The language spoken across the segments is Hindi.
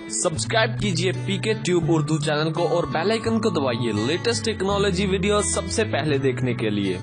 सब्सक्राइब कीजिए पीके ट्यूब उर्दू चैनल को और बेल आइकन को दबाइए लेटेस्ट टेक्नोलॉजी वीडियो सबसे पहले देखने के लिए।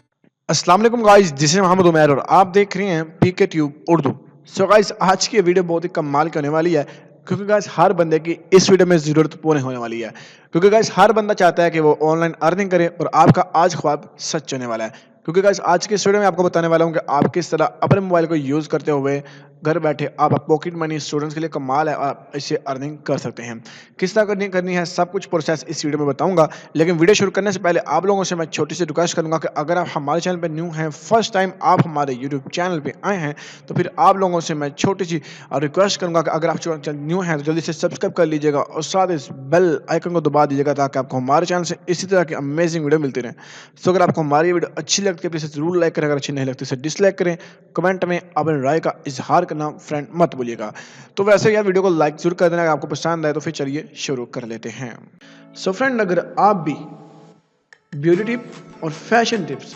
अस्सलाम वालेकुम guys, this is Mohammad Umair और आप देख रहे हैं PK tube Urdu. So guys, आज की वीडियो बहुत ही कमाल की होने वाली है क्योंकि गाइस हर बंदे की इस वीडियो में ज़रूरत पूरी होने वाली है। क्योंकि गाइस हर बंदा चाहता है कि वो ऑनलाइन अर्निंग करे और आपका आज ख्वाब सच होने वाला है। क्योंकि गाइस आज की इस वीडियो में आपको बताने वाला हूँ कि आप किस तरह अपने मोबाइल को यूज़ करते हुए घर बैठे आप पॉकेट मनी स्टूडेंट्स के लिए कमाल है, आप इससे अर्निंग कर सकते हैं। किस तरह करनी है सब कुछ प्रोसेस इस वीडियो में बताऊंगा। लेकिन वीडियो शुरू करने से पहले आप लोगों से मैं छोटी सी रिक्वेस्ट करूंगा कि अगर आप हमारे चैनल पर न्यू हैं, फर्स्ट टाइम आप हमारे यूट्यूब चैनल पे आए हैं, तो फिर आप लोगों से मैं छोटी सी रिक्वेस्ट करूंगा कि अगर आप न्यू हैं तो जल्दी से सब्सक्राइब कर लीजिएगा और साथ इस बेल आइकन को दबा दीजिएगा ताकि आपको हमारे चैनल से इसी तरह की अमेजिंग वीडियो मिलती रहे। सो अगर आपको हमारी वीडियो अच्छी लगती है प्लीज जरूर लाइक करें, अगर अच्छी नहीं लगती इसे डिसलाइक करें। कमेंट में अपनी राय का इजहार करना फ्रेंड मत भूलिएगा। तो वैसे यार वीडियो को लाइक जरूर कर देना अगर आपको पसंद आए, तो फिर चलिए शुरू कर लेते हैं। सो फ्रेंड, अगर आप भी ब्यूटी टिप और फैशन टिप्स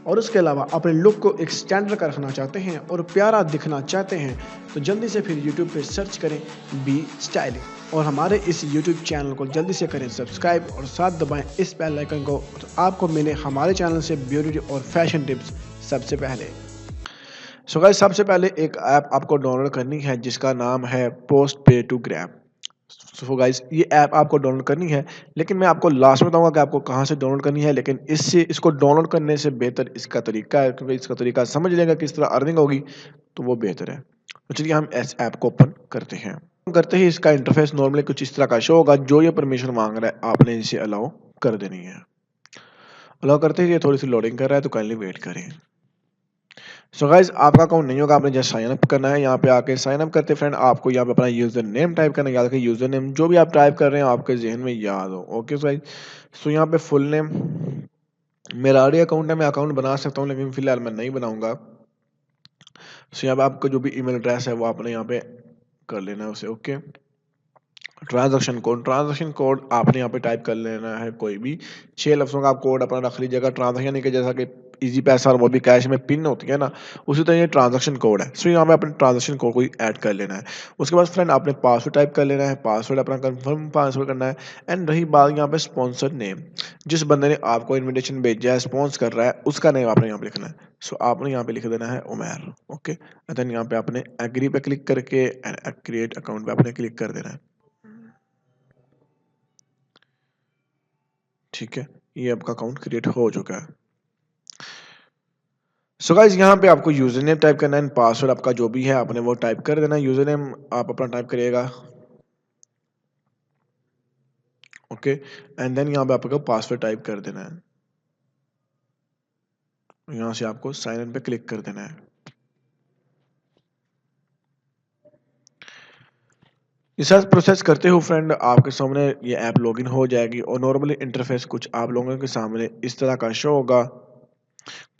और उसके अलावा अपने लुक को एक स्टैंडर्ड का रखना चाहते हैं और प्यारा दिखना चाहते हैं, तो जल्दी से फिर यूट्यूब पे सर्च करें बी स्टाइलिंग और हमारे इस यूट्यूब चैनल को जल्दी से करें सब्सक्राइब और साथ दबाएं इस बेल आइकन को, तो आपको मिले हमारे चैनल से ब्यूटी टिप और फैशन टिप्स सबसे पहले। सो गाइस, सबसे पहले एक ऐप आपको डाउनलोड करनी है जिसका नाम है पोस्ट पे टू ग्राम। सो गाइस, ये ऐप आपको डाउनलोड करनी है, लेकिन मैं आपको लास्ट में बताऊंगा कि आपको कहाँ से डाउनलोड करनी है। लेकिन इसको डाउनलोड करने से बेहतर इसका तरीका है, क्योंकि इसका तरीका समझ लेगा किस तरह अर्निंग होगी तो वो बेहतर है। तो चलिए हम इस ऐप को ओपन करते हैं। करते ही इसका इंटरफेस नॉर्मली कुछ इस तरह का शो होगा। जो ये परमिशन मांग रहा है आपने इसे अलाउ कर देनी है। अलाउ करते ही ये थोड़ी सी लोडिंग कर रहा है, तो काइंडली वेट करें। सो गाइस, आपका अकाउंट नहीं होगा, आपने जस्ट साइन अप करना है। यहाँ पे आके साइन अप करते फ्रेंड आपको यहाँ पे अपना यूजर नेम टाइप करना है। याद रखें यूजर नेम जो भी आप टाइप कर रहे हैं आपके जहन में याद हो। ओके गाइस, सो यहाँ पे फुल नेम, मेरा ऑलरेडी अकाउंट है, मैं अकाउंट बना सकता हूँ लेकिन फिलहाल मैं नहीं बनाऊंगा। सो यहाँ पे आपका जो भी ईमेल एड्रेस है वो आपने यहाँ पे कर लेना है उसे। ओके, ट्रांजैक्शन कोड आपने यहाँ पे टाइप कर लेना है, कोई भी 6 लफ्ज़ों का आप कोड अपना रख लीजिएगा। ट्रांजैक्शन नहीं कि जैसा कि इजी पैसा और मोबी कैश में पिन होती है ना, उसी तरह ये ट्रांजैक्शन कोड है। सो यहाँ पे अपने ट्रांजैक्शन कोड को ऐड कर लेना है। उसके बाद फ्रेंड आपने पासवर्ड टाइप कर लेना है, पासवर्ड अपना कंफर्म पासवर्ड करना है। एंड रही बात यहाँ पे स्पॉन्सर नेम, जिस बंदे ने आपको इन्विटेशन भेजा है, स्पॉन्स कर रहा है, उसका नेम आपने यहाँ पे लिखना है। सो आपने यहाँ पे लिख देना है उमैर। ओके, देन यहाँ पे आपने एग्री पे क्लिक करके क्रिएट अकाउंट पे आपने क्लिक कर देना है। ठीक है, ये आपका अकाउंट क्रिएट हो चुका है। सो गाइस, यहाँ पे आपको यूजर नेम टाइप करना है, पासवर्ड आपका जो भी है आपने वो टाइप कर देना है। यूजर नेम आप अपना टाइप करिएगा। ओके, एंड देन यहाँ पे आपको पासवर्ड टाइप कर देना है। यहाँ से आपको साइन इन पे क्लिक कर देना है। ये सारा प्रोसेस करते हो फ्रेंड आपके सामने ये ऐप लॉगिन हो जाएगी और नॉर्मली इंटरफेस कुछ आप लोगों के सामने इस तरह का शो होगा।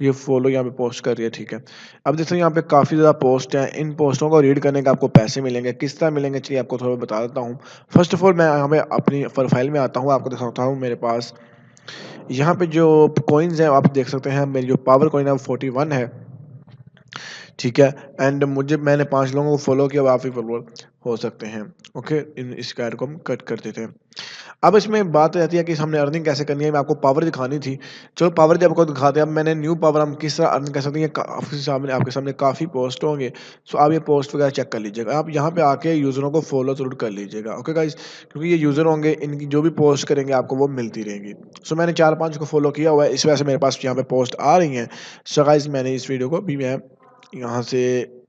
ये फॉलो यहाँ पे पोस्ट कर रही है। ठीक है, अब देखते हैं यहाँ पे काफ़ी ज़्यादा पोस्ट हैं। इन पोस्टों को रीड करने का आपको पैसे मिलेंगे। किस तरह मिलेंगे चलिए आपको थोड़ा बता देता हूँ। फर्स्ट ऑफ ऑल मैं यहाँ पे अपनी प्रोफाइल में आता हूँ, आपको दिखाता हूँ मेरे पास यहाँ पे जो कॉइन्स हैं आप देख सकते हैं। मेरी जो पावर कॉइन है वो 41 है। ठीक है, एंड मैंने 5 लोगों को फॉलो किया, आप भी फॉलोअर हो सकते हैं। ओके, इस ऐड को हम कट कर देते हैं। अब इसमें बात रहती है कि हमने अर्निंग कैसे करनी है। मैं आपको पावर दिखानी थी, चलो पावर जब आपको दिखाते हैं। अब मैंने न्यू पावर हम किस तरह अर्न कर सकते हैं, आपके सामने काफ़ी पोस्ट होंगे। सो आप ये पोस्ट वगैरह चेक कर लीजिएगा। आप यहाँ पे आके यूज़रों को फॉलो जरूर कर लीजिएगा। ओके गाइस, क्योंकि ये यूज़र होंगे, इनकी जो भी पोस्ट करेंगे आपको वो मिलती रहेंगी। सो मैंने 4-5 को फॉलो किया हुआ है, इस वजह से मेरे पास यहाँ पे पोस्ट आ रही हैं। सो गाइस, मैंने इस वीडियो को भी मैं यहाँ से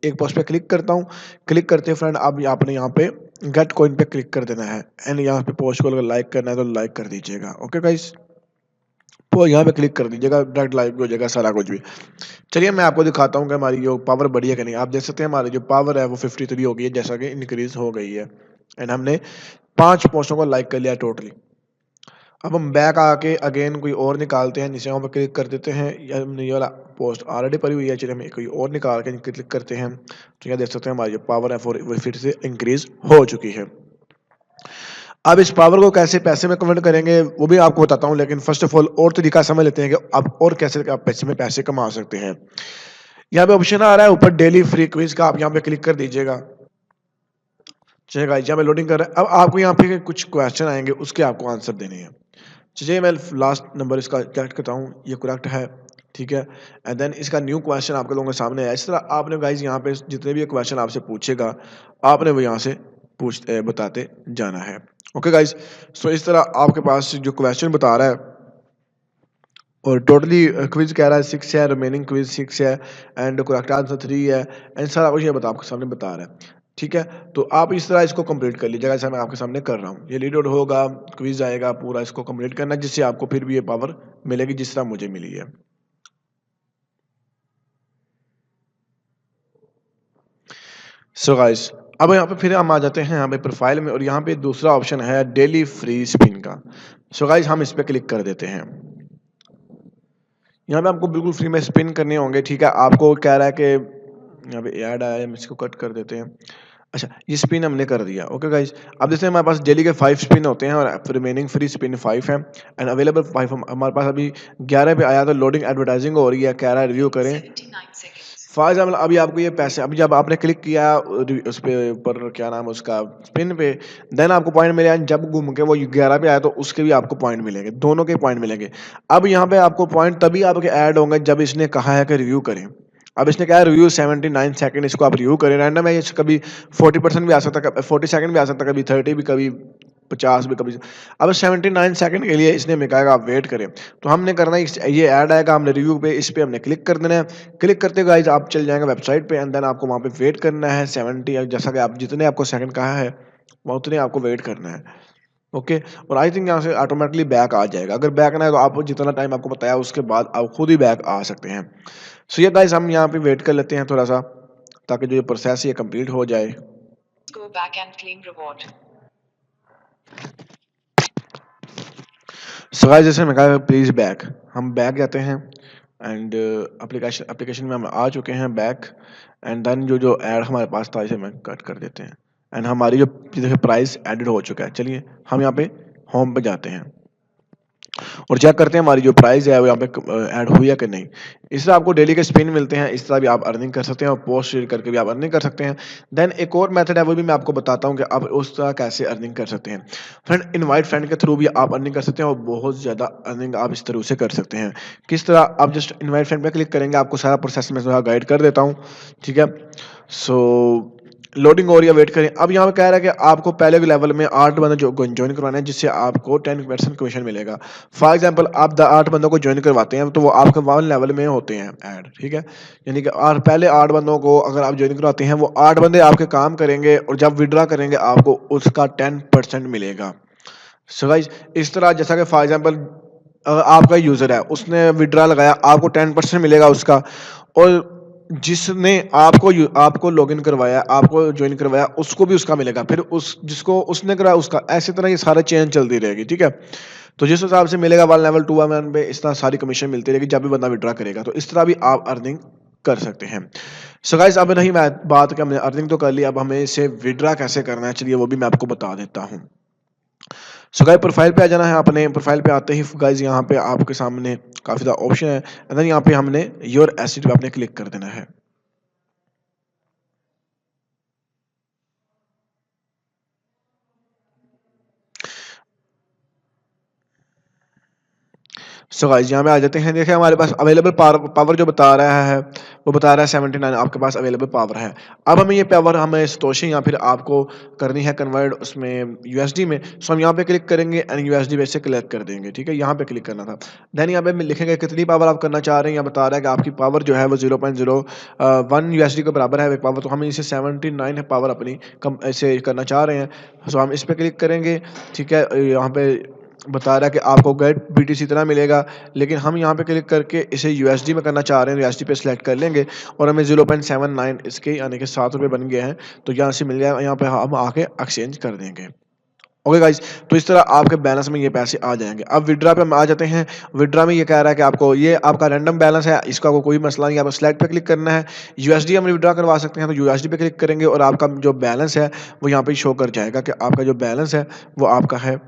एक पोस्ट पे क्लिक करता हूँ। क्लिक करते फ्रेंड अब आपने यहाँ पे गेट कॉइन पे क्लिक कर देना है एंड यहाँ पे पोस्ट को अगर लाइक करना है तो लाइक कर दीजिएगा। ओके गाइस, तो यहाँ पे क्लिक कर दीजिएगा, डायरेक्ट लाइक हो जाएगा सारा कुछ भी। चलिए मैं आपको दिखाता हूँ कि हमारी जो पावर बढ़ी है कि नहीं। आप देख सकते हैं हमारी जो पावर है वो 53 हो गई है, जैसा कि इंक्रीज हो गई है। एंड हमने 5 पोस्टों को लाइक कर लिया टोटली। अब हम बैक आके अगेन कोई और निकालते हैं, नीचे वहाँ पर क्लिक कर देते हैं। ये वाला पोस्ट ऑलरेडी पड़ी हुई है, चलिए हम कोई और निकाल के क्लिक करते हैं। तो यहाँ देख सकते हैं हमारी जो पावर है वो फिर से इंक्रीज हो चुकी है। अब इस पावर को कैसे पैसे में कन्वर्ट करेंगे वो भी आपको बताता हूँ, लेकिन फर्स्ट ऑफ ऑल और तरीका समझ लेते हैं कि आप और कैसे आप पैसे कमा सकते हैं। यहाँ पे ऑप्शन आ रहा है ऊपर डेली फ्री क्विज का, आप यहाँ पे क्लिक कर दीजिएगा। चलिए गाइस यहाँ पे लोडिंग कर रहा है। अब आपको यहाँ पे कुछ क्वेश्चन आएंगे, उसके आपको आंसर देने हैं। चलिए मैं लास्ट नंबर इसका करेक्ट करता हूँ, ये करेक्ट है, ठीक है। एंड देन इसका न्यू क्वेश्चन आपके लोगों के सामने है। इस तरह आपने गाइस यहाँ पे जितने भी क्वेश्चन आपसे पूछेगा, आपने वो यहाँ से बताते जाना है। ओके गाइस, सो इस तरह आपके पास जो क्वेश्चन बता रहा है, और टोटली क्विज कह रहा है 6 है, रिमेनिंग क्विज 6 है, एंड करेक्ट आंसर 3 है, एंड सारा कुछ ये आपके सामने बता रहा है, ठीक है। तो आप इस तरह इसको कंप्लीट कर लीजिएगा, जैसा मैं आपके सामने कर रहा हूँ। ये लीड आउट होगा, क्विज आएगा, पूरा इसको कंप्लीट करना है, जिससे आपको फिर भी ये पावर मिलेगी जिस तरह मुझे मिली है। सो गाइस, अब यहाँ पे फिर हम आ जाते हैं यहाँ पे प्रोफाइल में, और यहाँ पे दूसरा ऑप्शन है डेली फ्री स्पिन का। सो गाइस हम इस पे क्लिक कर देते हैं। यहाँ पे आपको बिल्कुल फ्री में स्पिन करने होंगे, ठीक है। आपको कह रहा है कि यहाँ पे ऐड आया है, हम इसको कट कर देते हैं। अच्छा, ये स्पिन हमने कर दिया। ओके गाइस, अब जैसे हमारे पास डेली के 5 स्पिन होते हैं और रिमेनिंग फ्री स्पिन 5 है, एंड अवेलेबल 5 हमारे पास अभी 11 पे आया, तो लोडिंग एडवर्टाइजिंग हो रही है, कह रहा है रिव्यू करें। फॉर एग्जाम्पल अभी आपको ये पैसे, अभी जब आपने क्लिक किया उस पे ऊपर, क्या नाम है उसका, स्पिन पे, देन आपको पॉइंट मिले, जब घूम के वो 11 पे आया तो उसके भी आपको पॉइंट मिलेंगे, दोनों के पॉइंट मिलेंगे। अब यहाँ पे आपको पॉइंट तभी आपके ऐड होंगे जब इसने कहा है कि रिव्यू करें। अब इसने कहा है रिव्यू 79 सेकंड, इसको आप रिव्यू करें। रैंडम है, ये कभी 40% भी आ सकता है, 40 सेकंड भी आ सकता है, कभी 30 भी, कभी 50 भी, कभी। अब 79 सेकंड के लिए इसने हमें कहा आप वेट करें, तो हमने करना है, ये ऐड आएगा, हमने रिव्यू पे, इस पे हमने क्लिक कर देना है। क्लिक करते गाइस आप चल जाएंगे वेबसाइट पे, एंड देन आपको वहाँ पे वेट करना है 70, जैसा कि आप जितने आपको सेकंड कहा है वो उतने आपको वेट करना है। ओके, और आई थिंक यहाँ से ऑटोमेटिकली बैक आ जाएगा। अगर बैक ना है तो आप जितना टाइम आपको बताया उसके बाद आप खुद ही बैक आ सकते हैं। सो ये गाइस हम यहाँ पे वेट कर लेते हैं थोड़ा सा, ताकि जो ये प्रोसेस ये कंप्लीट हो जाए। Go back and claim reward. So guys जैसे मैं कहा प्लीज बैक, हम बैक जाते हैं, एंड एप्लीकेशन में हम आ चुके हैं बैक, एंड देन जो ऐड हमारे पास था इसे मैं कट कर देते हैं, एंड हमारी जो देखिए प्राइस एडिड हो चुका है। चलिए हम यहाँ पे होम पे जाते हैं और चेक करते हैं हमारी जो प्राइस है वो यहाँ पे ऐड हुई है कि नहीं। इस तरह आपको डेली के स्पिन मिलते हैं, इस तरह भी आप अर्निंग कर सकते हैं, और पोस्ट शेयर करके भी आप अर्निंग कर सकते हैं। देन एक और मेथड है, वो भी मैं आपको बताता हूँ कि आप उस तरह कैसे अर्निंग कर सकते हैं। फ्रेंड इनवाइट फ्रेंड के थ्रू भी आप अर्निंग कर सकते हैं, और बहुत ज़्यादा अर्निंग आप इस तरह से कर सकते हैं। किस तरह, आप जस्ट इनवाइट फ्रेंड पे क्लिक करेंगे, आपको सारा प्रोसेस में गाइड कर देता हूँ, ठीक है। सो लोडिंग हो रही है, वेट करें। अब यहाँ पे कह रहा है कि आपको पहले के लेवल में 8 बंदे ज्वाइन करवाना है, जिससे आपको 10% कमीशन मिलेगा। फॉर एग्जांपल आप 8 बंदों को ज्वाइन करवाते हैं तो वो आपके 1 लेवल में होते हैं ऐड, ठीक है। यानी कि और पहले 8 बंदों को अगर आप ज्वाइन करवाते हैं, वो 8 बंदे आपके काम करेंगे, और जब विड्रॉ करेंगे आपको उसका 10% मिलेगा। सो गाइस इस तरह, जैसा कि फॉर एग्जांपल आपका यूजर है, उसने विड्रॉ लगाया, आपको 10% मिलेगा उसका, और जिसने आपको लॉगिन करवाया, आपको ज्वाइन करवाया, उसको भी उसका मिलेगा, फिर उस जिसको उसने कराया उसका, ऐसी तरह ये सारा चेन चलती रहेगी, ठीक है। तो जिस हिसाब से मिलेगा 1 लेवल 2 लेवल पे, इस तरह सारी कमीशन मिलती रहेगी जब भी बंदा विड्रॉ करेगा, तो इस तरह भी आप अर्निंग कर सकते हैं। सो गाइस अब नहीं मैं बात कि हमने अर्निंग तो कर ली, अब हमें इसे विड्रॉ कैसे करना है, चलिए वो भी मैं आपको बता देता हूँ। सो गाइस प्रोफाइल पे आ जाना है आपने। प्रोफाइल पे आते ही गाइस यहाँ पे आपके सामने काफी ज़्यादा ऑप्शन है, एंड देन यहाँ पे हमने योर एसेट पे आपने क्लिक कर देना है। सो गाइस यहाँ पे आ जाते हैं। देखिए हमारे पास अवेलेबल पावर जो बता रहा है, वो बता रहा है 79 आपके पास अवेलेबल पावर है। अब हमें ये पावर हमें सतोशी या फिर आपको करनी है कन्वर्ट उसमें यूएसडी में। सो हम यहाँ पे क्लिक करेंगे एंड यूएसडी वैसे कलेक्ट कर देंगे, ठीक है। यहाँ पे क्लिक करना था, देन यहाँ पे लिखेंगे कितनी पावर आप करना चाह रहे हैं। यहाँ बता रहा है कि आपकी पावर जो है वो 0.01 यूएसडी के बराबर है एक पावर, तो हम इसे 79 पावर अपनी कम ऐसे करना चाह रहे हैं। सो हम इस पर क्लिक करेंगे, ठीक है। यहाँ पे बता रहा है कि आपको गेट बीटीसी इतना मिलेगा, लेकिन हम यहाँ पे क्लिक करके इसे यूएसडी में करना चाह रहे हैं, यूएसडी पे सिलेक्ट कर लेंगे, और हमें 0.79 इसके यानी कि 7 रुपये बन गए हैं, तो यहाँ से मिल जाएगा, यहाँ पे हम आके एक्सचेंज कर देंगे। ओके गाइस, तो इस तरह आपके बैलेंस में ये पैसे आ जाएंगे। अब विड्रा पे हम आ जाते हैं। विड्रा में ये कह रहा है कि आपको ये आपका रैंडम बैलेंस है, इसका कोई मसला नहीं, आपको सिलेक्ट पे क्लिक करना है। यूएसडी हम विड्रा करवा सकते हैं, तो यूएसडी पे क्लिक करेंगे और आपका जो बैलेंस है वो यहाँ पे शो कर जाएगा कि आपका जो बैलेंस है वो आपका है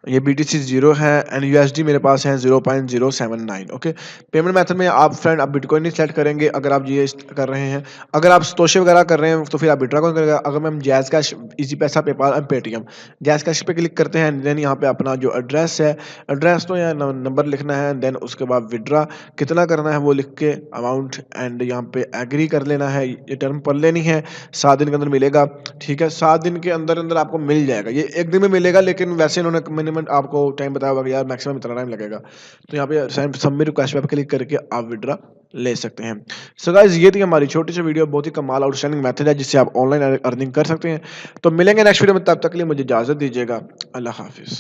ये BTC 0 है एंड USD मेरे पास है 0.079। ओके, पेमेंट मेथड में आप फ्रेंड आप बिटकॉइन ही सेलेक्ट करेंगे अगर आप ये कर रहे हैं। अगर आप Satoshi वगैरह कर रहे हैं तो फिर आप बिटकॉइन करेंगे। अगर मैम जैज़ कैश, इजी पैसा, PayPal and Paytm, jazz cash पे क्लिक करते हैं देन यहाँ पे अपना जो एड्रेस है, एड्रेस तो यहाँ नंबर लिखना है, देन उसके बाद विड्रा कितना करना है वो लिख के अमाउंट एंड यहाँ पे एग्री कर लेना है। ये टर्म पढ़ लेनी है, 7 दिन के अंदर मिलेगा। ठीक है, 7 दिन के अंदर अंदर आपको मिल जाएगा। ये 1 दिन में मिलेगा, लेकिन वैसे इन्होंने मिनिमम आपको टाइम बताया होगा कि यार मैक्सिमम इतना टाइम लगेगा। तो यहाँ पे सबमिट रिक्वेस्ट पे क्लिक करके आप विड्रा ले सकते हैं। सो गाइस, ये थी हमारी छोटी सी वीडियो, बहुत ही कमाल आउटस्टैंडिंग मेथड है जिससे आप ऑनलाइन अर्निंग कर सकते हैं। तो मिलेंगे नेक्स्ट वीडियो में, तब तक के लिए मुझे इजाजत दीजिएगा। अल्लाह हाफिज।